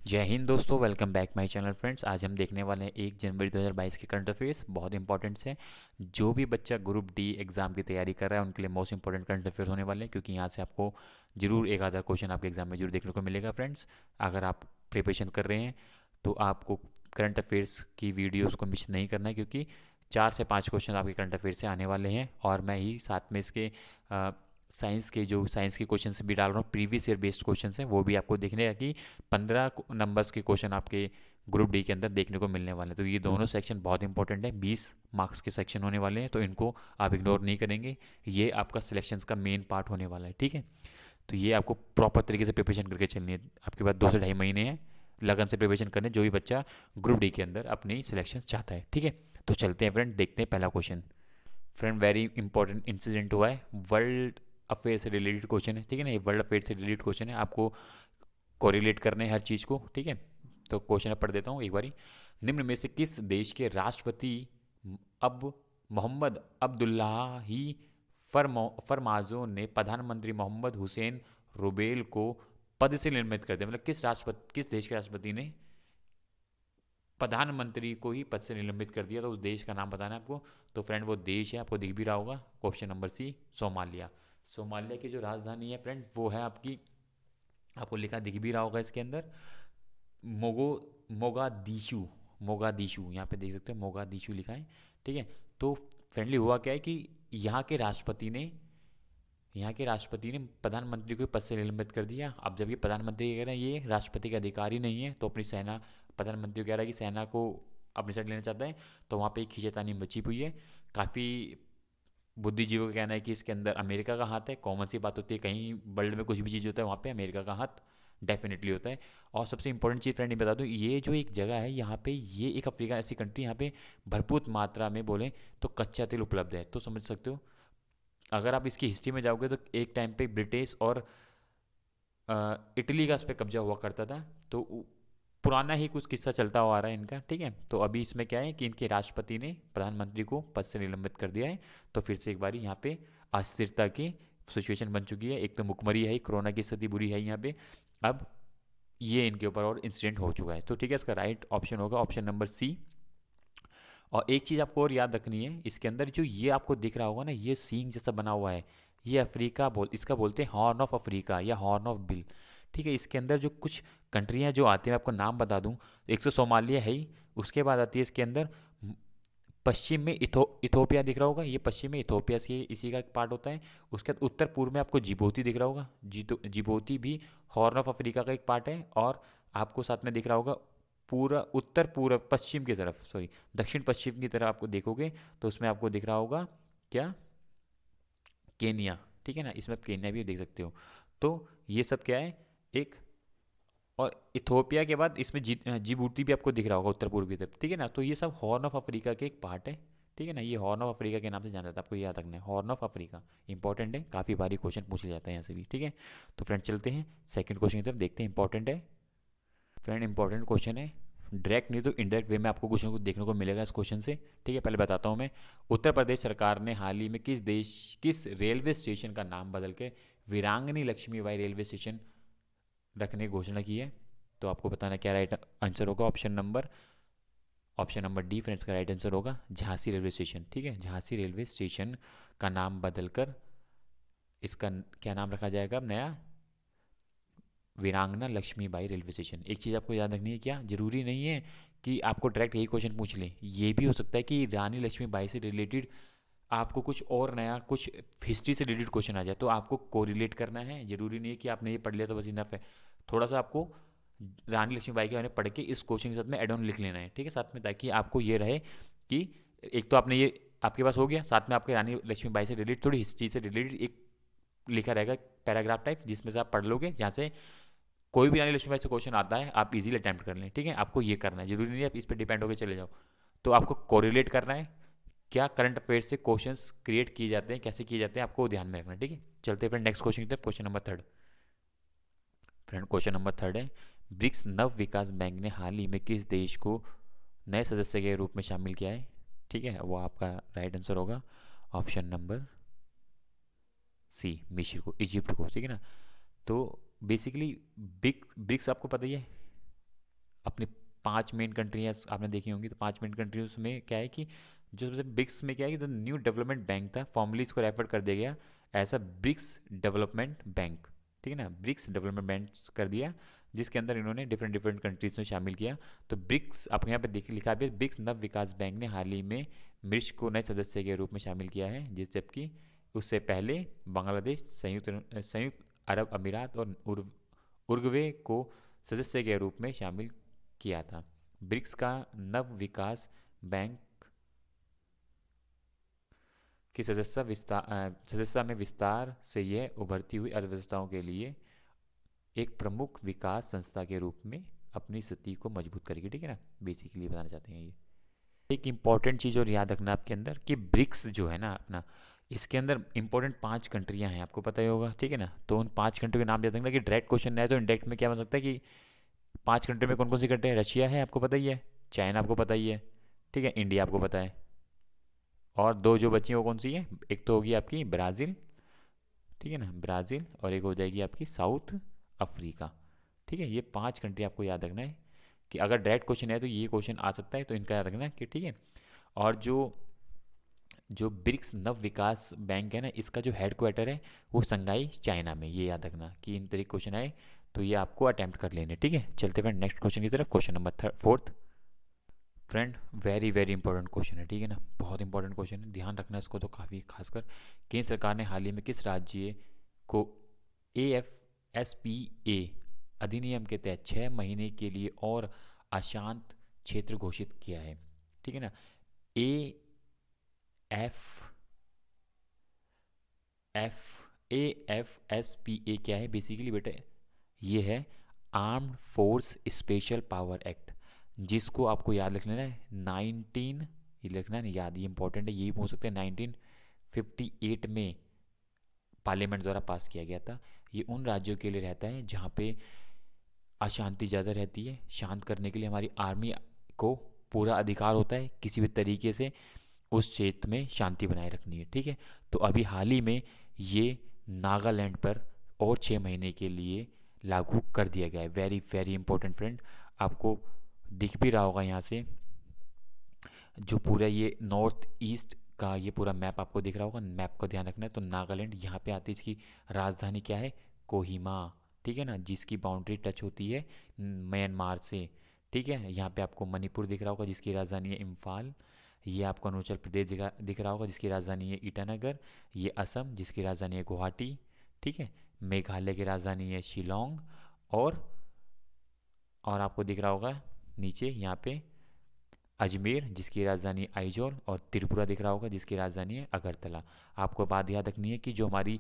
जय हिंद दोस्तों, welcome back my channel friends. आज हम देखने वाले हैं 1 जनवरी 2022 के करंट अफेयर्स। बहुत इंपॉर्टेंट है। जो भी बच्चा ग्रुप डी एग्जाम की तैयारी कर रहा है उनके लिए मोस्ट इंपॉर्टेंट करंट अफेयर्स होने वाले हैं, क्योंकि यहाँ से आपको जरूर एक आधा क्वेश्चन आपके एग्जाम में जरूर देखने को मिलेगा फ्रेंड्स। अगर आप प्रिपरेशन कर रहे हैं तो आपको करंट अफेयर्स की वीडियोज़ को मिस नहीं करना है, क्योंकि 4 से 5 क्वेश्चन आपके करंट अफेयर से आने वाले हैं। और मैं ही साथ में इसके साइंस के क्वेश्चन भी डाल रहा हूँ। प्रीवियस ईयर बेस्ड क्वेश्चन हैं, वो भी आपको देखने हैं कि 15 नंबर्स के क्वेश्चन आपके ग्रुप डी के अंदर देखने को मिलने वाले हैं। तो ये दोनों सेक्शन बहुत इंपॉर्टेंट है। 20 मार्क्स के सेक्शन होने वाले हैं, तो इनको आप इग्नोर नहीं करेंगे। ये आपका सिलेक्शन का मेन पार्ट होने वाला है, ठीक है। तो ये आपको प्रॉपर तरीके से प्रिपरेशन करके चलनी है। आपके पास 2 से ढाई महीने हैं लगन से प्रिपरेशन करने, जो भी बच्चा ग्रुप डी के अंदर अपनी सिलेक्शन चाहता है, ठीक है। तो चलते हैं फ्रेंड, देखते हैं पहला question. Friend, very important incident हुआ है, वर्ल्ड अफेयर से रिलेटेड क्वेश्चन है, ठीक है ना। ये वर्ल्ड अफेयर से रिलेटेड क्वेश्चन है, आपको कोरिलेट करने हैं हर चीज़ को, ठीक है। तो क्वेश्चन पढ़ देता हूँ एक बारी। निम्न में से किस देश के राष्ट्रपति अब मोहम्मद अब्दुल्लाही फरमाजो ने प्रधानमंत्री मोहम्मद हुसैन रुबेल को पद से निलंबित कर दिया? मतलब किस देश के राष्ट्रपति ने प्रधानमंत्री को ही पद से निलंबित कर दिया? तो उस देश का नाम बताना है आपको। तो फ्रेंड, वो देश है, आपको दिख भी रहा होगा, option number C, Somalia. Somalia की जो राजधानी है फ्रेंड, वो है आपकी, आपको लिखा दिख भी रहा होगा इसके अंदर, मोगो मोगादिशु। मोगादिशु यहाँ पे देख सकते हो, मोगादिशु लिखा है, ठीक है। तो फ्रेंडली हुआ क्या है कि यहाँ के राष्ट्रपति ने यहाँ के राष्ट्रपति ने प्रधानमंत्री को पद से निलंबित कर दिया। अब जब ये प्रधानमंत्री कह रहे हैं ये राष्ट्रपति का अधिकार ही नहीं है, तो अपनी सेना, प्रधानमंत्री कह रहा है कि सेना को अपनी साइड लेना चाहता है, तो वहाँ पे एक खींचातानी मची हुई है। काफ़ी बुद्धिजीवियों का कहना है कि इसके अंदर अमेरिका का हाथ है। कॉमन सी बात होती है, कहीं वर्ल्ड में कुछ भी चीज़ होता है वहाँ पे अमेरिका का हाथ डेफिनेटली होता है। और सबसे इंपॉर्टेंट चीज़ फ्रेंड ये बता दूँ, ये जो एक जगह है यहाँ पे, ये एक अफ्रीका ऐसी कंट्री, यहाँ पे भरपूर मात्रा में बोलें तो कच्चा तेल उपलब्ध है। तो समझ सकते हो, अगर आप इसकी हिस्ट्री में जाओगे तो एक टाइम पे ब्रिटिश और इटली का इस पर कब्जा हुआ करता था। तो पुराना ही कुछ किस्सा चलता हुआ आ रहा है इनका, ठीक है। तो अभी इसमें क्या है कि इनके राष्ट्रपति ने प्रधानमंत्री को पद से निलंबित कर दिया है। तो फिर से एक बारी यहाँ पे अस्थिरता की सिचुएशन बन चुकी है। एक तो मुखमरी है, कोरोना की स्थिति बुरी है यहाँ पे। अब ये इनके ऊपर और इंसिडेंट हो चुका है। तो ठीक है, इसका राइट ऑप्शन होगा ऑप्शन नंबर सी। और एक चीज़ आपको और याद रखनी है, इसके अंदर जो ये आपको दिख रहा होगा ना, ये सींग जैसा बना हुआ है, ये इसका बोलते हैं हॉर्न ऑफ अफ्रीका या हॉर्न ऑफ बिल, ठीक है। इसके अंदर जो कुछ कंट्रियां जो आती हैं, मैं आपको नाम बता दूं। एक तो सोमालिया है ही, उसके बाद आती है इसके अंदर पश्चिम में इथोपिया दिख रहा होगा, ये पश्चिम में इथोपिया से इसी का एक पार्ट होता है। उसके बाद उत्तर पूर्व में आपको जिबोती दिख रहा होगा, जिबोती भी हॉर्न ऑफ अफ्रीका का एक पार्ट है। और आपको साथ में दिख रहा होगा पूरा उत्तर पूर्व पश्चिम की तरफ, सॉरी, दक्षिण पश्चिम की तरफ आपको देखोगे तो उसमें आपको दिख रहा होगा क्या, केनिया, ठीक है ना। इसमें आप केनिया भी देख सकते हो। तो ये सब क्या है, एक, और इथोपिया के बाद इसमें जिबूती भी आपको दिख रहा होगा उत्तर पूर्व की तरफ, ठीक है ना। तो ये सब हॉर्न ऑफ अफ्रीका के एक पार्ट है, ठीक है ना। ये हॉर्न ऑफ अफ्रीका के नाम से जाना जाता है, आपको याद रखना है, हॉर्न ऑफ अफ्रीका इंपॉर्टेंट है, काफ़ी बारी क्वेश्चन पूछ लिया जाता है यहाँ से भी, ठीक है। तो फ्रेंड चलते हैं सेकंड क्वेश्चन की तरफ, देखते हैं, इंपॉर्टेंट है फ्रेंड, इंपॉर्टेंट क्वेश्चन है। डायरेक्ट नहीं तो इनडायरेक्ट वे में आपको कुछ ना कुछ देखने को मिलेगा इस क्वेश्चन से, ठीक है। पहले बताता हूँ मैं। उत्तर प्रदेश सरकार ने हाल ही में किस रेलवे स्टेशन का नाम बदल के वीरांगनी लक्ष्मीबाई रेलवे स्टेशन रखने की घोषणा की है? तो आपको बताना क्या राइट आंसर होगा। ऑप्शन नंबर डी फ्रेंड्स का राइट आंसर होगा झांसी रेलवे स्टेशन, ठीक है। झांसी रेलवे स्टेशन का नाम बदलकर इसका क्या नाम रखा जाएगा अब नया, वीरांगना लक्ष्मीबाई रेलवे स्टेशन। एक चीज़ आपको याद रखनी है, क्या जरूरी नहीं है कि आपको डायरेक्ट यही क्वेश्चन पूछ लें, ये भी हो सकता है कि रानी लक्ष्मीबाई से रिलेटेड आपको कुछ और नया, कुछ हिस्ट्री से रिलेटेड क्वेश्चन आ जाए, तो आपको कोरिलेट करना है। जरूरी नहीं है कि आपने ये पढ़ लिया तो बस इनफ है। थोड़ा सा आपको रानी लक्ष्मीबाई के बारे में पढ़ के इस क्वेश्चन के साथ में एड ऑन लिख लेना है, ठीक है, साथ में, ताकि आपको ये रहे कि एक तो आपने ये आपके पास हो गया, साथ में आपके रानी लक्ष्मीबाई से रिलेटेड थोड़ी हिस्ट्री से रिलेटेड एक लिखा रहेगा पैराग्राफ टाइप, जिसमें से आप पढ़ लोगे, जहाँ से कोई भी रानी लक्ष्मीबाई से क्वेश्चन आता है आप इजीली अटैम्प्ट कर लें, ठीक है। आपको ये करना है, जरूरी नहीं है आप इस पर डिपेंड होकर चले जाओ। तो आपको कोरिलेट करना है, क्या करंट अफेयर से क्वेश्चंस क्रिएट किए जाते हैं, कैसे किए जाते हैं, आपको ध्यान में रखना है, ठीक है। चलते हैं फ्रेंड नेक्स्ट क्वेश्चन की तरफ, question number third. Friend question number third है, ब्रिक्स नव विकास बैंक ने हाल ही में किस देश को नए सदस्य के रूप में शामिल किया है? ठीक है, वो आपका राइट आंसर होगा ऑप्शन नंबर सी, मिस्र को, इजिप्ट को, ठीक है ना। तो बेसिकली ब्रिक्स आपको पता ही है, अपनी 5 मेन कंट्रियाँ आपने देखी होंगी, तो 5 मेन कंट्रीज में क्या है कि जो सबसे ब्रिक्स में क्या है कि द न्यू डेवलपमेंट बैंक था, फॉर्मली इसको रेफर कर दिया गया ऐसा ब्रिक्स डेवलपमेंट बैंक, ठीक है ना, ब्रिक्स डेवलपमेंट बैंक कर दिया, जिसके अंदर इन्होंने डिफरेंट डिफरेंट कंट्रीज में शामिल किया। तो ब्रिक्स आपको यहाँ पे देख लिखा है, ब्रिक्स नव विकास बैंक ने हाल ही में मिर्च को नए सदस्य के रूप में शामिल किया है, जिस जबकि उससे पहले बांग्लादेश, संयुक्त अरब अमीरात और उर्ग्वे को सदस्य के रूप में शामिल किया था। ब्रिक्स का नव विकास बैंक की सदस्यता में विस्तार से यह उभरती हुई अर्थव्यवस्थाओं के लिए एक प्रमुख विकास संस्था के रूप में अपनी स्थिति को मजबूत करेगी, ठीक है ना, बेसिकली बताना चाहते हैं ये। एक इम्पॉर्टेंट चीज़ और याद रखना आपके अंदर कि ब्रिक्स जो है ना अपना, इसके अंदर इंपॉर्टेंट 5 कंट्रियां हैं, आपको पता ही होगा, ठीक है ना। तो उन 5 कंट्री के नाम याद रखना कि डायरेक्ट क्वेश्चन है तो इनडायरेक्ट में क्या बन सकता है कि 5 कंट्री में कौन कौन सी कंट्री है, रशिया है आपको पता ही है, चाइना आपको पता ही है, ठीक है, इंडिया आपको पता है, और 2 जो बची हैं वो कौन सी है, एक तो होगी आपकी ब्राज़ील, ठीक है ना, ब्राज़ील, और एक हो जाएगी आपकी साउथ अफ्रीका, ठीक है। ये 5 कंट्री आपको याद रखना है कि अगर डायरेक्ट क्वेश्चन है तो ये क्वेश्चन आ सकता है, तो इनका याद रखना है कि ठीक है। और जो जो ब्रिक्स नव विकास बैंक है ना, इसका जो हेड क्वार्टर है वो संघाई चाइना में, ये याद रखना कि इन तरीके क्वेश्चन आए तो ये आपको अटेम्प्ट कर लेने, ठीक है। चलते फ्रेंड नेक्स्ट क्वेश्चन की तरफ, question number 4। Friend very very important question है, ठीक है ना, बहुत इंपॉर्टेंट क्वेश्चन है, ध्यान रखना इसको तो काफ़ी खासकर। केंद्र सरकार ने हाल ही में किस राज्य को AFSPA अधिनियम के तहत 6 महीने के लिए और अशांत क्षेत्र घोषित किया है, ठीक है ना। ए एफ एफ AFSPA क्या है बेसिकली बेटा, ये है armed force special power act, जिसको आपको याद रख लेना है 19, ये लिखना है याद, ये इंपॉर्टेंट है, यही पूछ सकते हैं, 1958 में पार्लियामेंट द्वारा पास किया गया था। ये उन राज्यों के लिए रहता है जहाँ पे अशांति ज़्यादा रहती है, शांत करने के लिए हमारी आर्मी को पूरा अधिकार होता है किसी भी तरीके से उस क्षेत्र में शांति बनाए रखनी है, ठीक है। तो अभी हाल ही में ये नागालैंड पर और 6 महीने के लिए लागू कर दिया गया है। वेरी वेरी इंपॉर्टेंट फ्रेंड, आपको दिख भी रहा होगा यहाँ से, जो पूरा ये नॉर्थ ईस्ट का ये पूरा मैप आपको दिख रहा होगा, मैप का ध्यान रखना है। तो नागालैंड यहाँ पे आती है, इसकी राजधानी क्या है, कोहिमा, ठीक है ना, जिसकी बाउंड्री टच होती है म्यांमार से, ठीक है। यहाँ पे आपको मणिपुर दिख रहा होगा जिसकी राजधानी है इम्फाल, ये आपको अरुणाचल प्रदेश दिख रहा होगा जिसकी राजधानी है ईटानगर, ये असम जिसकी राजधानी है गुवाहाटी, ठीक है, मेघालय की राजधानी है शिलोंग, और आपको दिख रहा होगा नीचे यहाँ पे अजमेर जिसकी राजधानी आइजोल, और त्रिपुरा दिख रहा होगा जिसकी राजधानी है अगरतला। आपको बात याद रखनी है कि जो हमारी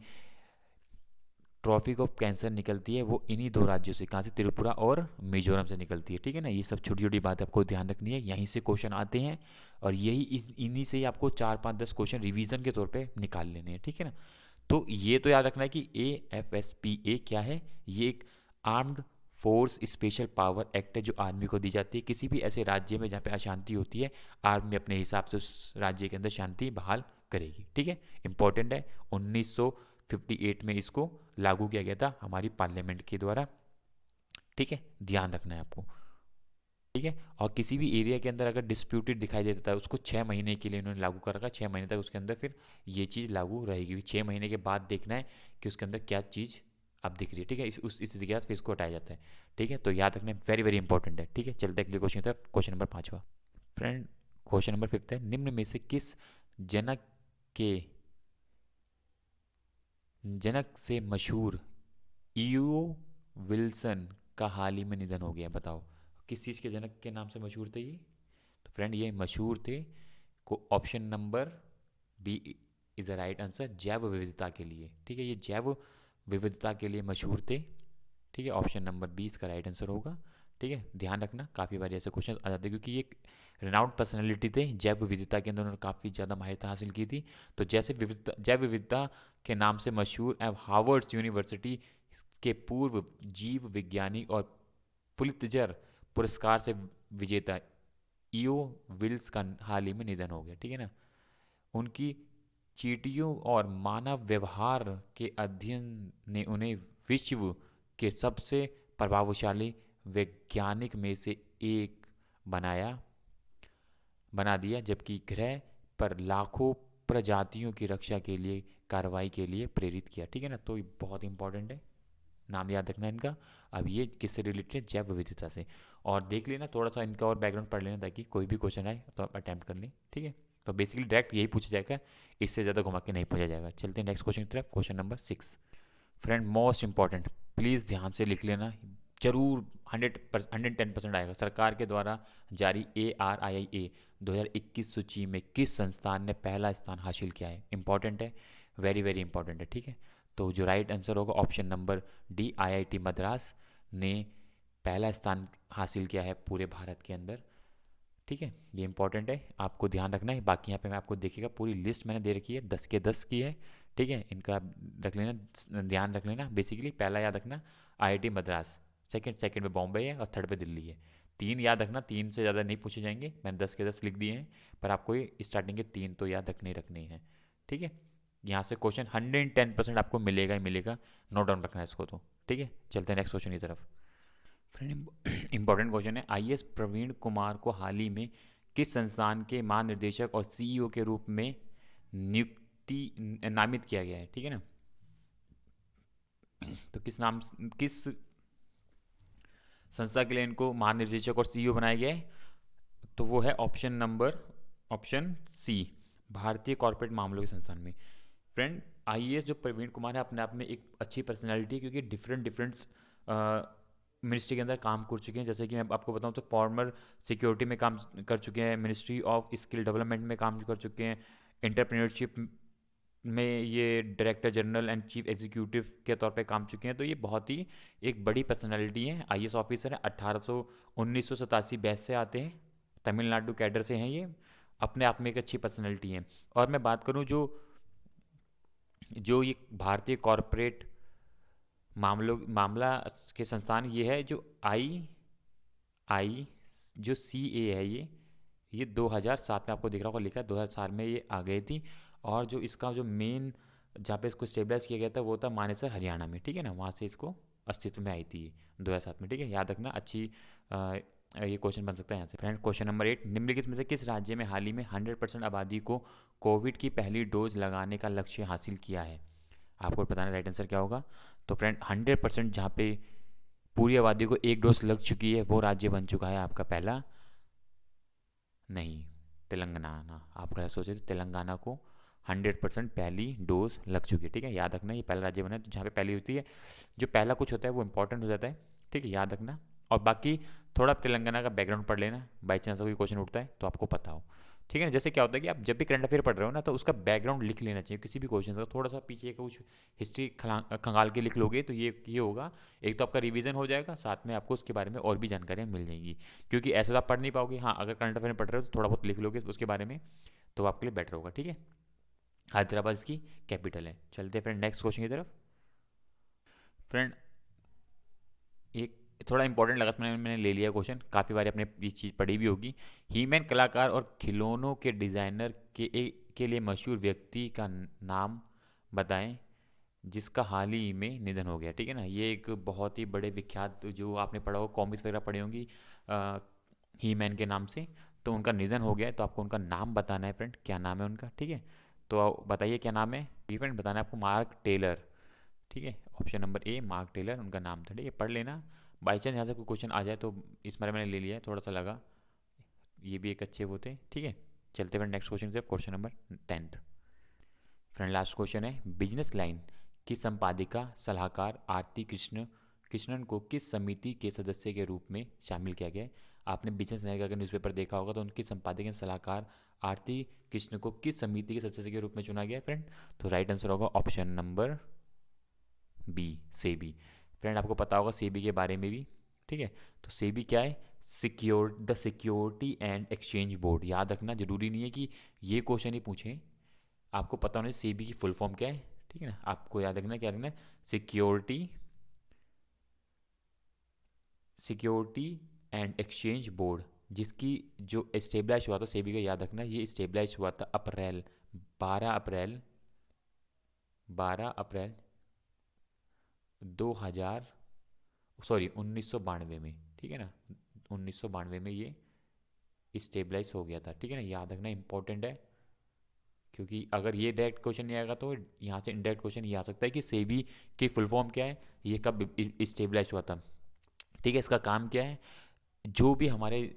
ट्रॉफिक ऑफ कैंसर निकलती है वो इन्हीं 2 राज्यों से, कहाँ से, त्रिपुरा और मिजोरम से निकलती है, ठीक है ना। ये सब छोटी छोटी बात आपको ध्यान रखनी है, यहीं से क्वेश्चन आते हैं, और यही इन्हीं से ही आपको 4 5 10 क्वेश्चन रिवीजन के तौर पे निकाल लेने हैं, ठीक है ना। तो ये तो याद रखना है कि AFSPA क्या है, ये एक armed force special power act है जो आर्मी को दी जाती है किसी भी ऐसे राज्य में जहाँ पे अशांति होती है, आर्मी अपने हिसाब से उस राज्य के अंदर शांति बहाल करेगी, ठीक है। इंपॉर्टेंट है, 1958 में इसको लागू किया गया था हमारी पार्लियामेंट के द्वारा, ठीक है, ध्यान रखना है आपको, ठीक है। और किसी भी एरिया के अंदर अगर डिस्प्यूटेड दिखाई देता है उसको 6 महीने के लिए इन्होंने लागू कर रखा, 6 महीने तक उसके अंदर फिर ये चीज़ लागू रहेगी, 6 महीने के बाद देखना है कि उसके अंदर क्या चीज़ अब दिख रही है, ठीक है, उस स्थिति के बाद फिर इसको हटाया जाता है, ठीक है। तो याद रखना वेरी वेरी इंपॉर्टेंट है, ठीक है। चलते हैं अगले क्वेश्चन की तरफ, क्वेश्चन नंबर 5वां। फ्रेंड क्वेश्चन नंबर 5 है, निम्न में से किस जनक के जनक से मशहूर ईओ विल्सन का हाल ही में निधन हो गया, बताओ किस चीज़ के जनक के नाम से मशहूर थे ये। तो फ्रेंड ये मशहूर थे को option number B is the right answer, जैव विविधता के लिए, ठीक है, ये जैव विविधता के लिए मशहूर थे, ठीक है, ऑप्शन नंबर बी इसका राइट आंसर होगा, ठीक है। ध्यान रखना काफ़ी बार ऐसे क्वेश्चन आ जाते हैं क्योंकि ये एक रेनाउंड पर्सनैलिटी थे, जैव विविधता के अंदर उन्होंने काफ़ी ज़्यादा माहिरता हासिल की थी। तो जैसे विविधता जैव विविधता के नाम से मशहूर हार्वर्ड यूनिवर्सिटी के पूर्व जीव विज्ञानी और पुलित्जर पुरस्कार से विजेता ईओ विल्स का हाल ही में निधन हो गया, ठीक है ना। उनकी चींटियों और मानव व्यवहार के अध्ययन ने उन्हें विश्व के सबसे प्रभावशाली वैज्ञानिक में से एक बनाया बना दिया, जबकि ग्रह पर लाखों प्रजातियों की रक्षा के लिए कार्रवाई के लिए प्रेरित किया। ठीक है ना, तो ये बहुत इंपॉर्टेंट है, नाम याद रखना इनका। अब ये किससे रिलेटेड है? जैव विविधता से। और देख लेना थोड़ा सा इनका और बैकग्राउंड पढ़ लेना, ताकि कोई भी क्वेश्चन आए तो आप अटैम्प्ट कर लें। ठीक है, तो बेसिकली डायरेक्ट यही पूछा जाएगा, इससे ज़्यादा घुमा के नहीं पूछा जाएगा। चलते हैं नेक्स्ट क्वेश्चन की तरफ, question number 6। Friend most important, please ध्यान से लिख लेना, जरूर 110% आएगा। सरकार के द्वारा जारी ARIIA 2021 सूची में किस संस्थान ने पहला स्थान हासिल किया है? इंपॉर्टेंट है, वेरी वेरी इंपॉर्टेंट है। ठीक है, तो जो राइट आंसर होगा option number D, IIT Madras ने पहला स्थान हासिल किया है पूरे भारत के अंदर। ठीक है, ये इंपॉर्टेंट है, आपको ध्यान रखना है। बाकी यहाँ पे मैं आपको देखिएगा पूरी लिस्ट मैंने दे रखी है, 10 के 10 की है। ठीक है, इनका आप रख लेना, ध्यान रख लेना। बेसिकली पहला याद रखना IIT मद्रास, सेकंड में बॉम्बे है और थर्ड पे दिल्ली है। तीन याद रखना, तीन से ज़्यादा नहीं पूछे जाएंगे, मैंने 10 के 10 लिख दिए हैं, पर आपको ये स्टार्टिंग के तीन तो याद रखने ही रखने हैं। ठीक है, यहाँ से क्वेश्चन 110% आपको मिलेगा ही मिलेगा, नोट डाउन रखना है इसको तो। ठीक है, चलते हैं नेक्स्ट क्वेश्चन की तरफ। फ्रेंड इंपॉर्टेंट क्वेश्चन है, IAS प्रवीण कुमार को हाल ही में किस संस्थान के महानिदेशक और CEO के रूप में नामित किया गया है? ठीक है ना, तो किस संस्था के लिए इनको महानिदेशक और CEO बनाया गया है? तो वो है ऑप्शन सी, भारतीय कॉर्पोरेट मामलों के संस्थान में। फ्रेंड IAS जो प्रवीण कुमार है अपने आप में एक अच्छी पर्सनैलिटी है, क्योंकि डिफरेंट डिफरेंट मिनिस्ट्री के अंदर काम कर चुके हैं। जैसे कि मैं आपको बताऊं तो फॉर्मर सिक्योरिटी में काम कर चुके हैं, मिनिस्ट्री ऑफ स्किल डेवलपमेंट में काम कर चुके हैं, एंटरप्रेन्योरशिप में ये director general and chief executive के तौर पे काम चुके हैं। तो ये बहुत ही एक बड़ी पर्सनैलिटी है, IAS ऑफिसर है। 1987 बैच से आते हैं, तमिलनाडु कैडर से हैं ये, अपने आप में एक अच्छी पर्सनैलिटी है। और मैं बात करूं जो जो ये भारतीय कॉरपोरेट मामला के संस्थान ये है, जो आई जो CA है, ये 2007 में आपको दिख रहा होगा लिखा है, 2007 में ये आ गई थी। और जो इसका जो मेन जहाँ पे इसको स्टेबलाइज किया गया था वो था मानेसर हरियाणा में। ठीक है ना, वहाँ से इसको अस्तित्व में आई थी ये 2007 में। ठीक है, याद रखना, अच्छी ये क्वेश्चन बन सकता है यहाँ से। फ्रेंड क्वेश्चन नंबर 8, निम्नलिखित में से किस राज्य में हाल ही में 100% आबादी को कोविड की पहली डोज लगाने का लक्ष्य हासिल किया है? आपको बताना राइट आंसर क्या होगा। तो फ्रेंड 100% जहाँ पे पूरी आबादी को एक डोज लग चुकी है वो राज्य बन चुका है आपका पहला, नहीं, तेलंगाना। आप क्या सोचे थे, तेलंगाना को 100% पहली डोज लग चुकी है। ठीक है, याद रखना, ये पहला राज्य बना है। तो जहाँ पे पहली होती है, जो पहला कुछ होता है वो इंपॉर्टेंट हो जाता है। ठीक है, याद रखना। और बाकी थोड़ा तेलंगाना का बैकग्राउंड पढ़ लेना, बाई चांस कोई क्वेश्चन उठता है तो आपको पता हो। ठीक है ना, जैसे क्या होता है कि आप जब भी करंट अफेयर पढ़ रहे हो ना, तो उसका बैकग्राउंड लिख लेना चाहिए किसी भी क्वेश्चन का। थोड़ा सा पीछे का कुछ हिस्ट्री खंगाल के लिख लोगे तो ये होगा, एक तो आपका रिवीजन हो जाएगा, साथ में आपको उसके बारे में और भी जानकारियाँ मिल जाएंगी। क्योंकि ऐसे तो आप पढ़ नहीं पाओगे, हाँ अगर करंट अफेयर पढ़ रहे हो तो थोड़ा बहुत लिख लोगे उसके बारे में, तो आपके लिए बेटर होगा। ठीक है, हैदराबाद इसकी कैपिटल है। चलते हैं फ्रेंड नेक्स्ट क्वेश्चन की तरफ। फ्रेंड एक थोड़ा इंपॉर्टेंट लगा, मैंने ले लिया क्वेश्चन, काफ़ी बार आपने ये चीज़ पढ़ी भी होगी। हीमैन कलाकार और खिलौनों के डिज़ाइनर के लिए मशहूर व्यक्ति का नाम बताएं जिसका हाल ही में निधन हो गया। ठीक है ना, ये एक बहुत ही बड़े विख्यात, जो आपने पढ़ा हो कॉमिक्स वगैरह पढ़ी होंगी ही मैन के नाम से, तो उनका निधन हो गया है। तो आपको उनका नाम बताना है फ्रेंड, क्या नाम है उनका। ठीक है, तो बताइए क्या नाम है। फ्रेंड बताना है आपको, मार्क टेलर। ठीक है, option number A Mark Taylor उनका नाम था। ठीक है, पढ़ लेना, बाई चांस यहाँ से कोई क्वेश्चन आ जाए तो इस बारे में मैंने ले लिया है, थोड़ा सा लगा, ये भी एक अच्छे वो थे। ठीक है, चलते फ्रेंड नेक्स्ट क्वेश्चन से, question number 10। Friend last question है, बिजनेस लाइन की संपादिका सलाहकार आरती कृष्णन को किस समिति के सदस्य के रूप में शामिल किया गया है? आपने बिजनेस लाइन का अगर न्यूज़पेपर देखा होगा तो उनकी संपादकीय सलाहकार आरती कृष्ण को किस समिति के सदस्य के रूप में चुना गया है फ्रेंड? तो राइट आंसर होगा option number B, SEBI. Friend आपको पता होगा सेबी के बारे में भी। ठीक है, तो सेबी क्या है? Security and exchange board. याद रखना, जरूरी नहीं है कि ये क्वेश्चन ही पूछें, आपको पता होना सेबी की फुल फॉर्म क्या है। ठीक है ना, आपको याद रखना, क्या रखना है, सिक्योरिटी एंड एक्सचेंज बोर्ड, जिसकी जो स्टेबलाइज हुआ था सेबी का, याद रखना ये स्टेबलाइज हुआ था 12 अप्रैल 2000, सॉरी 1992 में। ठीक है ना, 1992 में ये स्टेबलाइज हो गया था, ठीक है ना, याद रखना इंपॉर्टेंट है, क्योंकि अगर ये डायरेक्ट क्वेश्चन नहीं आएगा तो यहाँ से इनडायरेक्ट क्वेश्चन ये आ सकता है कि सेबी की फुल फॉर्म क्या है, ये कब स्टेबलाइज हुआ था, ठीक है, इसका काम क्या है, जो भी हमारे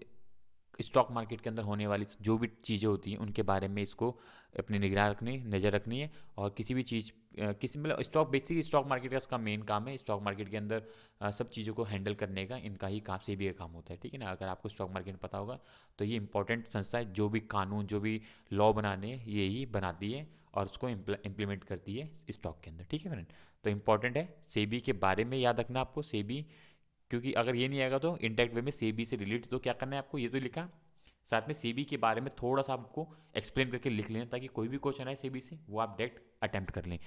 स्टॉक मार्केट के अंदर होने वाली जो भी चीज़ें होती हैं उनके बारे में इसको अपनी निगरान रखनी, नज़र रखनी है, और किसी भी चीज़ किसी मतलब स्टॉक बेसिकली स्टॉक मार्केट का इसका मेन काम है, स्टॉक मार्केट के अंदर सब चीज़ों को हैंडल करने का इनका ही काम, से भी काम होता है, ठीक है ना। अगर आपको स्टॉक मार्केट में पता होगा तो ये इंपॉर्टेंट संस्था है, जो भी कानून जो भी लॉ बनाने हैं ये ही बनाती है और उसको इम्प्लीमेंट करती है स्टॉक के अंदर, ठीक है फ्रेंड। तो इंपॉर्टेंट है, सेबी के बारे में याद रखना आपको, सेबी, क्योंकि अगर ये नहीं आएगा तो इंडायरेक्ट वे में सेबी से रिलेटेड तो क्या करना है आपको, ये तो लिखा, साथ में सेबी के बारे में थोड़ा सा आपको एक्सप्लेन करके लिख लेना, ताकि कोई भी क्वेश्चन आए सेबी से वो आप डायरेक्ट अटेम्प्ट कर लें,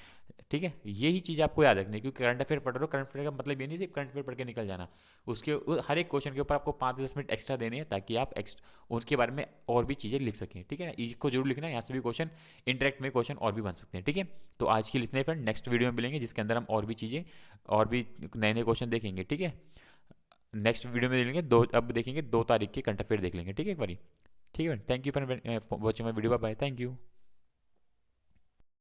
ठीक है। यही चीज़ आपको याद रखनी है, क्योंकि करंट अफेयर पढ़ रहे हो, करंट अफेयर का मतलब ये नहीं सिर्फ करंट अफेयर पढ़ के निकल जाना, उसके हर एक क्वेश्चन के ऊपर आपको 5-10 मिनट एक्स्ट्रा देने हैं, ताकि आप उसके बारे में और भी चीज़ें लिख सकें, ठीक है ना। इसको जरूर लिखना है, यहाँ से भी क्वेश्चन इंटरेक्ट में क्वेश्चन और भी बन सकते हैं, ठीक है। तो आज के लिए इतने फ्रेंड, नेक्स्ट वीडियो में मिलेंगे जिसके अंदर हम और भी चीज़ें और भी नए नए क्वेश्चन देखेंगे, ठीक है। नेक्स्ट वीडियो में देखेंगे अब देखेंगे 2 तारीख के करंट अफेयर देख लेंगे, ठीक है एक बारी, ठीक है। Thank you for watching my video, bye bye, thank you.